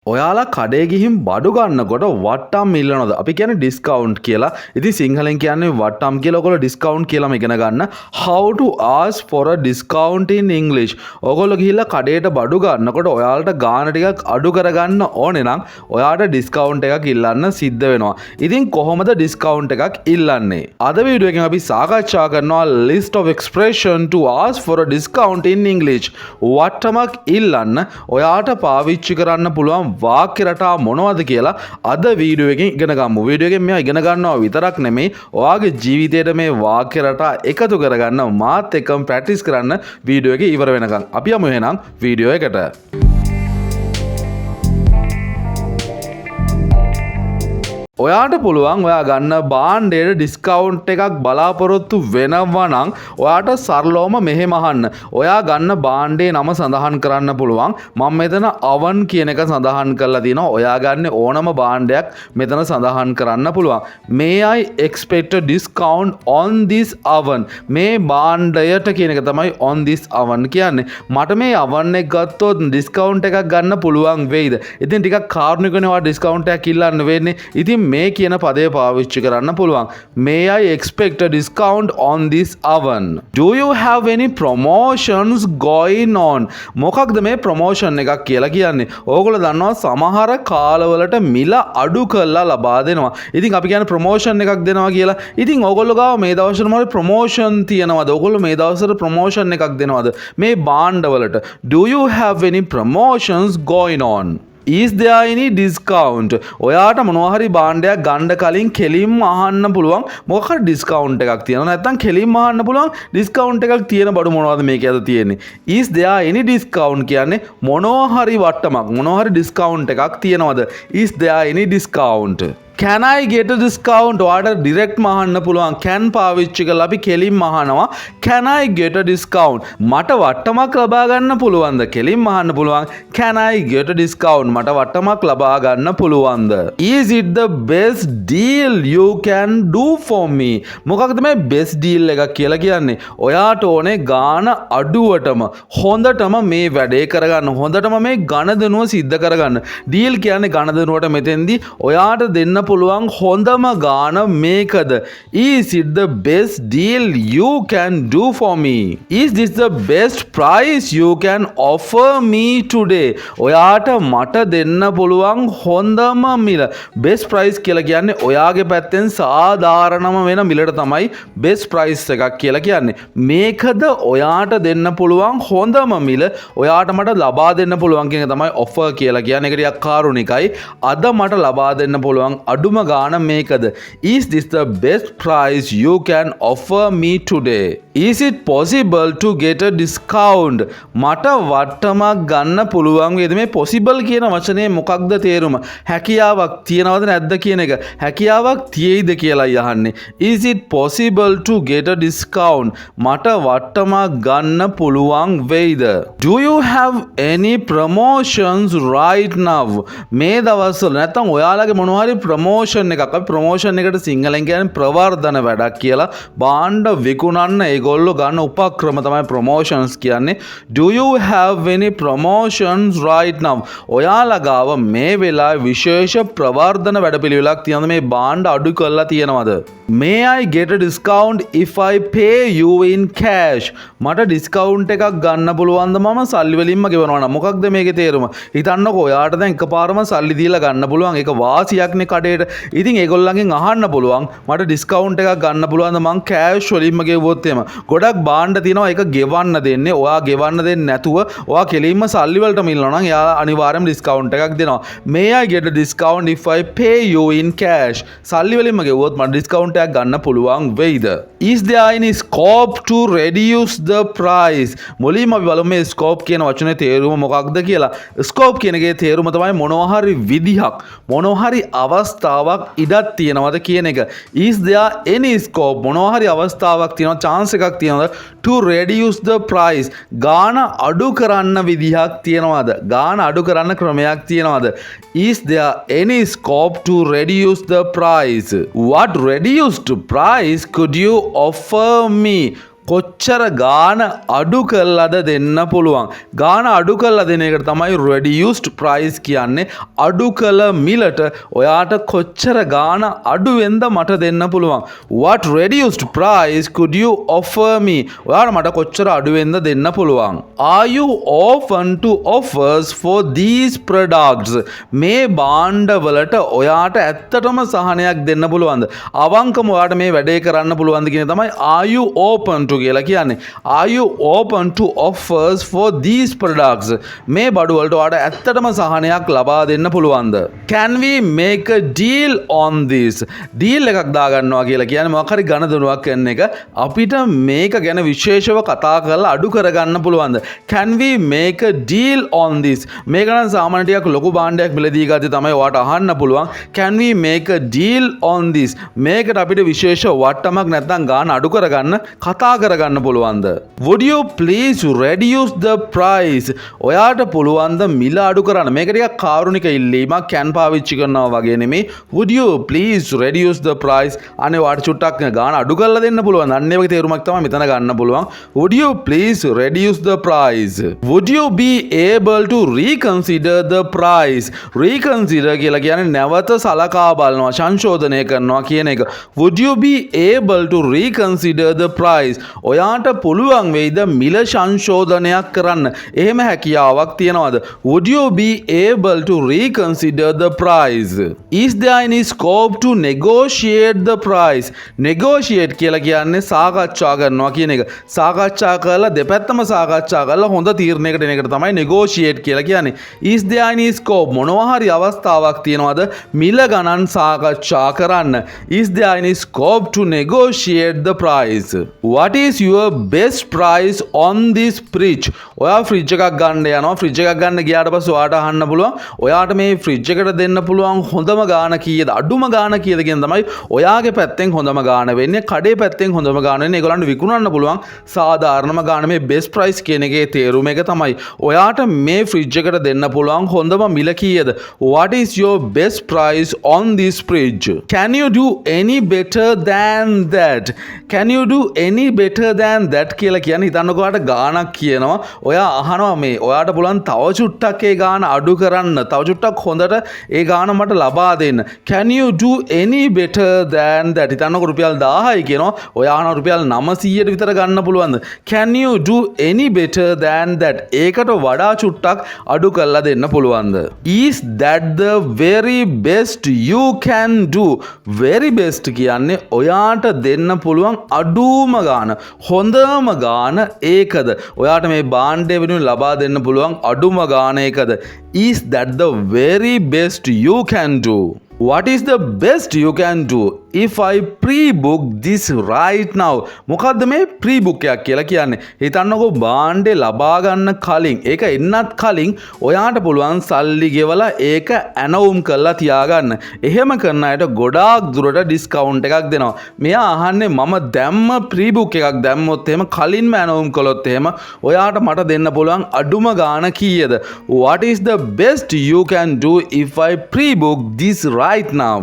ඔයාලා කඩේ ගිහින් බඩු ගන්නකොට වට්ටම් ඉල්ලනවද? අපි කියන්නේ ඩිස්කවුන්ට් කියලා. ඉතින් සිංහලෙන් කියන්නේ වට්ටම් කියලා. ඔයගොල්ලෝ ඩිස්කවුන්ට් කියලාම ඉගෙන ගන්න. How to ask for a discount in English. ඔයගොල්ලෝ ගිහිල්ලා කඩේට බඩු ගන්නකොට ඔයාලට ගාණ ටිකක් අඩු කරගන්න ඕනේ නම් ඔයාට ඩිස්කවුන්ට් එකක් ඉල්ලන්න සිද්ධ වෙනවා. ඉතින් කොහොමද ඩිස්කවුන්ට් එකක් ඉල්ලන්නේ? අද වීඩියෝ එකෙන් අපි සාකච්ඡා කරනවා list of expression to ask for a discount in English. වට්ටමක් ඉල්ලන්න ඔයාට පාවිච්චි කරන්න පුළුවන් වාක්‍ය රටා මොනවද කියලා අද වීඩියෝ එකෙන් ඉගෙන ගමු. වීඩියෝ එකෙන් මෙයා ඉගෙන ගන්නවා විතරක් නෙමෙයි ඔයාගේ ජීවිතේට මේ වාක්‍ය රටා එකතු කරගන්න මාත් එක්කම ප්‍රැක්ටිස් කරන්න වීඩියෝ එක ඉවර වෙනකන්. අපි යමු එහෙනම් වීඩියෝ එකට. ඔයාට පුළුවන් ඔයා ගන්න භාණ්ඩයට ඩිස්කවුන්ට් එකක් බලාපොරොත්තු වෙනවා නම් ඔයාට සරලවම මෙහෙම අහන්න. ඔයා ගන්න භාණ්ඩේ නම සඳහන් කරන්න පුළුවන්. මම මෙතන oven කියන එක සඳහන් කරලා තිනවා. ඔයා ගන්න ඕනම භාණ්ඩයක් මෙතන සඳහන් කරන්න පුළුවන්. May I expect a discount on this oven? මේ භාණ්ඩයට කියන එක තමයි on this oven කියන්නේ. මට මේ oven එක ගත්තොත් ඩිස්කවුන්ට් එකක් ගන්න පුළුවන් වෙයිද? ඉතින් ටිකක් කාරුණිකනේ ඔයා ඩිස්කවුන්ට් එකක් ඉල්ලන්න වෙන්නේ. ඉතින් මේ කියන පදේ පාවිච්චි කරන්න පුළුවන්. May I expect a discount on this oven? Do you have any promotions going on? මොකක්ද මේ ප්‍රොමෝෂන් එකක් කියලා කියන්නේ? ඕගොල්ලෝ දන්නවා සමහර කාලවලට මිල අඩු කරලා ලබා දෙනවා. ඉතින් අපි කියන්නේ ප්‍රොමෝෂන් එකක් දෙනවා කියලා. ඉතින් ඕගොල්ලෝ ගාව මේ දවස්වල මොකද ප්‍රොමෝෂන් තියනවද? ඕගොල්ලෝ මේ දවස්වල ප්‍රොමෝෂන් එකක් දෙනවද? මේ භාණ්ඩවලට. Do you have any promotions going on? Is there any discount? ඔයාට මොනවා හරි භාණ්ඩයක් ගන්න කලින් කෙලින්ම අහන්න පුළුවන් මොකක් හරි ඩිස්කවුන්ට් එකක් තියෙනවා. නැත්නම් කෙලින්ම අහන්න පුළුවන් ඩිස්කවුන්ට් එකක් තියෙන බඩු මොනවද මේකේ අද තියෙන්නේ. Is there any discount කියන්නේ මොනවා හරි වට්ටමක් මොනවා හරි ඩිස්කවුන්ට් එකක් තියෙනවද? Is there any discount? Can I get a discount? ඔයාට ඩිරෙක්ට්ම අහන්න පුළුවන්. can පාවිච්චි කරලා අපි කෙලින්ම අහනවා. Can I get a discount? මට වට්ටමක් ලබා ගන්න පුළුවන්ද? කෙලින්ම අහන්න පුළුවන්. Can I get a discount? මට වට්ටමක් ලබා ගන්න පුළුවන්ද? Is it the best deal you can do for me? මොකක්ද මේ best deal එකක් කියලා කියන්නේ? ඔයාට ඕනේ ගාණ අඩුවටම හොඳටම මේ වැඩේ කරගන්න. හොඳටම මේ ගණදනුව සිද්ධ කරගන්න. deal කියන්නේ ගණදනුවට මෙතෙන්දී ඔයාට දෙන්න පුළුවන් හොඳම ගාන මේකද? Is it the best deal you can do for me? Is this the best price you can offer me today? ඔයාට මට දෙන්න පුළුවන් හොඳම මිල. best price කියලා කියන්නේ ඔයාගේ පැත්තෙන් සාධාරණම වෙන මිලට තමයි best price එකක් කියලා කියන්නේ. මේකද ඔයාට දෙන්න පුළුවන් හොඳම මිල. ඔයාට මට ලබා දෙන්න පුළුවන් කියන එක තමයි offer කියලා කියන්නේ. ඒක ටිකක් කාරුණිකයි. අද මට ලබා දෙන්න පුළුවන් අඩුම ගාන මේකද? Is this the best price you can offer me today? Is it possible to get a discount? මට වට්ටමක් ගන්න පුළුවන් වේද? මේ possible කියන වචනේ මොකක්ද තේරුම? හැකියාවක් තියනවද නැද්ද කියන එක. හැකියාවක් තියෙයිද කියලායි අහන්නේ. Is it possible to get a discount? මට වට්ටමක් ගන්න පුළුවන් වෙයිද? Do you have any promotions right now? මේ දවස්වල නැත්තම් ඔයාලගේ මොනවා හරි ප්‍රොමෝෂන් එකක්. අපි ප්‍රොමෝෂන් එකට සිංහලෙන් කියන්නේ ප්‍රවර්ධන වැඩක් කියලා. භාණ්ඩ විකුණන්න ඒගොල්ලෝ ගන්න උපක්‍රම තමයි ප්‍රොමෝෂන්ස් කියන්නේ. Do you have any promotions right now? ඔයාලා ගාව මේ වෙලාවේ විශේෂ ප්‍රවර්ධන වැඩපිළිවෙලක් තියෙනවද? මේ භාණ්ඩ අඩු කරලා තියෙනවද? May I get a discount if I pay you in cash? මට ඩිස්කවුන්ට් එකක් ගන්න පුළුවන්ද මම සල්ලි වලින්ම ගෙවනවා නම්? මොකක්ද මේකේ තේරුම? හිතන්නකෝ ඔයාට දැන් එකපාරම සල්ලි දීලා ගන්න පුළුවන්. ඒක වාසියක්නේ කඩේට. ඉතින් ඒගොල්ලන්ගෙන් අහන්න පුළුවන් මට ඩිස්කවුන්ට් එකක් ගන්න පුළුවන්ද මං කෑෂ් වලින්ම ගෙවුවොත් එහෙම. ගොඩක් භාණ්ඩ තියෙනවා ඒක ගෙවන්න දෙන්නේ. ඔයා ගෙවන්න දෙන්නේ නැතුව ඔයා කෙලින්ම සල්ලි වලටම ඉල්ලනවා නම් එයා අනිවාර්යයෙන්ම ඩිස්කවුන්ට් එකක් දෙනවා. May I get a discount if I pay you in cash? සල්ලි වලින්ම ගෙවුවොත් මට ඩිස්කවුන්ට් එකක් ගන්න පුළුවන් වෙයිද? Is there any scope to reduce the price? මුලින්ම අපි බලමු මේ scope කියන වචනේ තේරුම මොකක්ද කියලා. scope කියන එකේ තේරුම තමයි මොනවා හරි විදිහක් මොනවා හරි අවස්ථාවක් ඉඩක් තියෙනවද කියන එක. Is there any scope? මොනවා හරි අවස්ථාවක් තියෙනවද? chance එකක් තියෙනවද? To reduce the price. ගාන අඩු කරන්න විදිහක් තියෙනවද? ගාන අඩු කරන්න ක්‍රමයක් තියෙනවද? Is there any scope to reduce the price? What reduced price could you offer me? කොච්චර ගාන අඩු කරලාද දෙන්න පුළුවන්. ගාන අඩු කරලා දෙන එකට තමයි reduced price කියන්නේ. අඩු කළ මිලට ඔයාට කොච්චර ගාන අඩුවෙන්ද මට දෙන්න පුළුවන්. What reduced price could you offer me? ඔයාට මට කොච්චර අඩුවෙන්ද දෙන්න පුළුවන්. Are you open to offers for these products? මේ භාණ්ඩ වලට ඔයාට ඇත්තටම සහනයක් දෙන්න පුළුවන්ද? අවංකම ඔයාට මේ වැඩේ කරන්න පුළුවන්ද කියන තමයි are you open to කියලා කියන්නේ. Are you open to offers for these products? මේ බඩු වලට ඔයාට ඇත්තටම සහනයක් ලබා දෙන්න පුළුවන්ද? Can we make a deal on this? deal එකක් දාගන්නවා කියලා කියන්නේ මොකක් හරි ගණදනුවක් කරන එක. අපිට මේක ගැන විශේෂව කතා කරලා අඩු කරගන්න පුළුවන්ද? Can we make a deal on this? මේක නම් සාමාන්‍ය ටිකක් ලොකු භාණ්ඩයක් මිලදී ගත්තේ තමයි ඔයාට අහන්න පුළුවන්. Can we make a deal on this? මේකට අපිට විශේෂ වට්ටමක් නැත්නම් ගාන අඩු කරගන්න කතා කරගන්න පුළුවන්ද? Would you please reduce the price? ඔයාට පුළුවන්ද මිල අඩු කරන්න? මේක ටිකක් කාරුණික ඉල්ලීමක් can පාවිච්චි කරනවා වගේ නෙමෙයි. Would you please reduce the price? අනේ ඔයාට චුට්ටක් ගාන අඩු කරලා දෙන්න පුළුවන්. අන්න ඒ වගේ තේරුමක් තමයි මෙතන ගන්න පුළුවන්. Would you please reduce the price? Would you be able to reconsider the price? Reconsider කියලා කියන්නේ නැවත සලකා බලනවා, සංශෝධනය කරනවා කියන එක. Would you be able to reconsider the price? ඔයාට පුළුවන් වෙයිද මිල සංශෝධනයක් කරන්න? එහෙම හැකියාවක් තියනවද? Would you be able to reconsider the price? Is there any scope to negotiate the price? Negotiate කියලා කියන්නේ සාකච්ඡා කරනවා කියන එක. සාකච්ඡා කරලා දෙපැත්තම සාකච්ඡා කරලා හොඳ තීරණයකට එන එකට තමයි negotiate කියලා කියන්නේ. Is there any scope? මොනවා හරි අවස්ථාවක් තියනවද මිල ගණන් සාකච්ඡා කරන්න? Is there any scope to negotiate the price? What is your best price on this fridge? ඔයා ෆ්‍රිජ් එකක් ගන්න යනවා. ෆ්‍රිජ් එකක් ගන්න ගියාට පස්සේ ඔයාට අහන්න පුළුවන් ඔයාට මේ ෆ්‍රිජ් එකට දෙන්න පුළුවන් හොඳම ගාන කීයද? අඩුම ගාන කීයද කියන තමයි ඔයාගේ පැත්තෙන් හොඳම ගාන වෙන්නේ. කඩේ පැත්තෙන් හොඳම ගාන වෙන්නේ. ඒගොල්ලන්ට විකුණන්න පුළුවන් සාධාරණම ගාන. මේ best price කියන එකේ තේරුම එක තමයි ඔයාට මේ ෆ්‍රිජ් එකට දෙන්න පුළුවන් හොඳම මිල කීයද? What is your best price on this fridge? Can you do any better than that? Can you do any better than that කියලා කියන්නේ හිතන්නකෝ ඔයාට ගානක් කියනවා. ඔයා අහනවා මේ ඔයාට පුළුවන් තව චුට්ටක් ඒ ගාන අඩු කරන්න. තව චුට්ටක් හොඳට ඒ ගාන මට ලබා දෙන්න. Can you do any better than that? හිතන්නකෝ රුපියල් 1000යි කියනවා. ඔයා අහනවා රුපියල් 900ට විතර ගන්න පුළුවන්ද? Can you do any better than that? ඒකට වඩා චුට්ටක් අඩු කරලා දෙන්න පුළුවන්ද? Is that the very best you can do? Very best කියන්නේ ඔයාට දෙන්න පුළුවන් අඩුම ගාන, හොඳම ගාන ඒකද? ඔයාට මේ භාණ්ඩය වෙනුවෙන් ලබා දෙන්න පුළුවන් අඩුම ගාන ඒකද? Is that the very best you can do? What is the best you can do if I pre-book this right now? මොකද්ද මේ pre-book එකක් කියලා කියන්නේ? හිතන්නකෝ භාණ්ඩේ ලබා ගන්න කලින්, ඒක එන්නත් කලින් ඔයාට පුළුවන් සල්ලි ගෙවලා ඒක ඇනවුම් කරලා තියාගන්න. එහෙම කරන අයට ගොඩාක් දුරට ඩිස්කවුන්ට් එකක් දෙනවා. මෙයා අහන්නේ මම දැම්ම pre-book එකක් දැම්මොත් එහෙම කලින්ම ඇනවුම් කළොත් එහෙම ඔයාට මට දෙන්න පුළුවන් අඩුම ගාන කීයද? What is the best you can do if I pre-book this right now?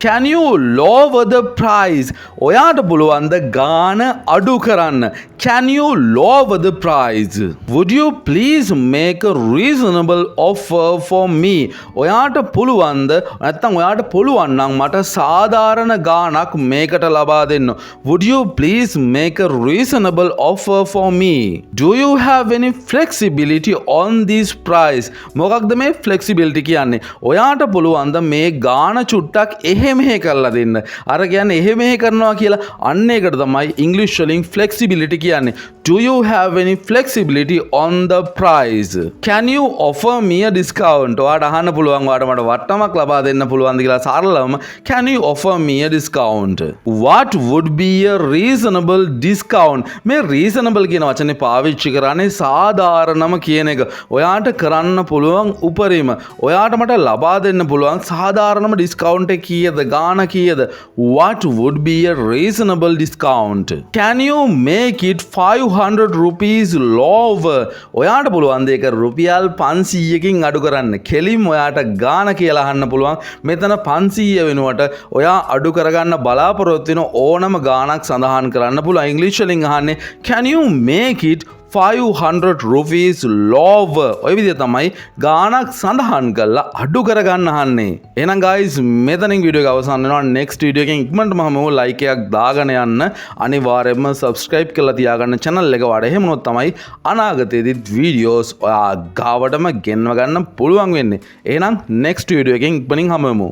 Can you lower the price? ඔයාට පුළුවන් ද ගාන අඩු කරන්න? Can you lower the price? Would you please make a reasonable offer for me? ඔයාට පුළුවන් ද නැත්නම් ඔයාට පුළුවන් නම් මට සාධාරණ ගානක් මේකට ලබා දෙන්න. Would you please make a reasonable offer for me? Do you have any flexibility on this price? මොකක්ද මේ flexibility කියන්නේ? ඔයාට පුළුවන් ද මේ ගාන චුට්ටක් එහෙ මෙහෙ කරලා දෙන්න. අර කියන්නේ එහෙ මෙහෙ කරනවා කියලා අන්න ඒකට තමයි ඉංග්‍රීසි වලින් flexibility කියන්නේ. Do you have any flexibility on the price? Can you offer me a discount? ඔයාට අහන්න පුළුවන් ඔයාට මට වට්ටමක් ලබා දෙන්න පුළුවන්ද කියලා සරලවම can you offer me a discount? What would be a reasonable discount? මේ reasonable කියන වචනේ පාවිච්චි කරන්නේ සාධාරණම කියන එක. ඔයාට කරන්න පුළුවන් උපරිම. ඔයාට මට ලබා දෙන්න පුළුවන් සාධාරණම discount එක කීයද? ගාන කීයද? What would be a reasonable discount? Can you make it 500 rupees lower? ඔයාට පුළුවන් දෙක රුපියල් 500කින් අඩු කරන්න. කෙලින්ම ඔයාට ගාන කියලා අහන්න පුළුවන්. මෙතන 500 වෙනුවට ඔයා අඩු කරගන්න බලාපොරොත්තු වෙන ඕනම ගානක් සඳහන් කරන්න පුළුවන්. ඉංග්‍රීසි වලින් අහන්නේ can you make it 500 rupees lower? ඔය විදිහ තමයි ගානක් සඳහන් කරලා අඩු කරගන්න අහන්නේ. එහෙනම් guys මෙතනින් වීඩියෝ එක අවසන් වෙනවා. next වීඩියෝ එකෙන් ඉක්මනටම මම like එකක් දාගෙන යන්න. අනිවාර්යයෙන්ම subscribe කරලා තියාගන්න channel එක වඩා. එහෙම වුණොත් තමයි අනාගතයේදී videos ඔයා ගාවටම ගෙන්ව ගන්න පුළුවන් වෙන්නේ. එහෙනම් next වීඩියෝ එකෙන් ඉක්මනින් හමුවෙමු.